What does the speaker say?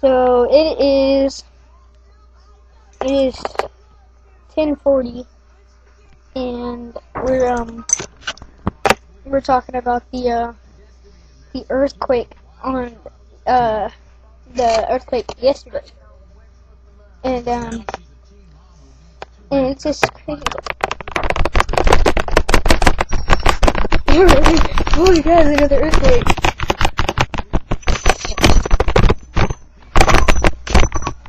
So it is 10:40, and we're talking about the earthquake on the earthquake yesterday, and it's just crazy. Oh my god, another earthquake!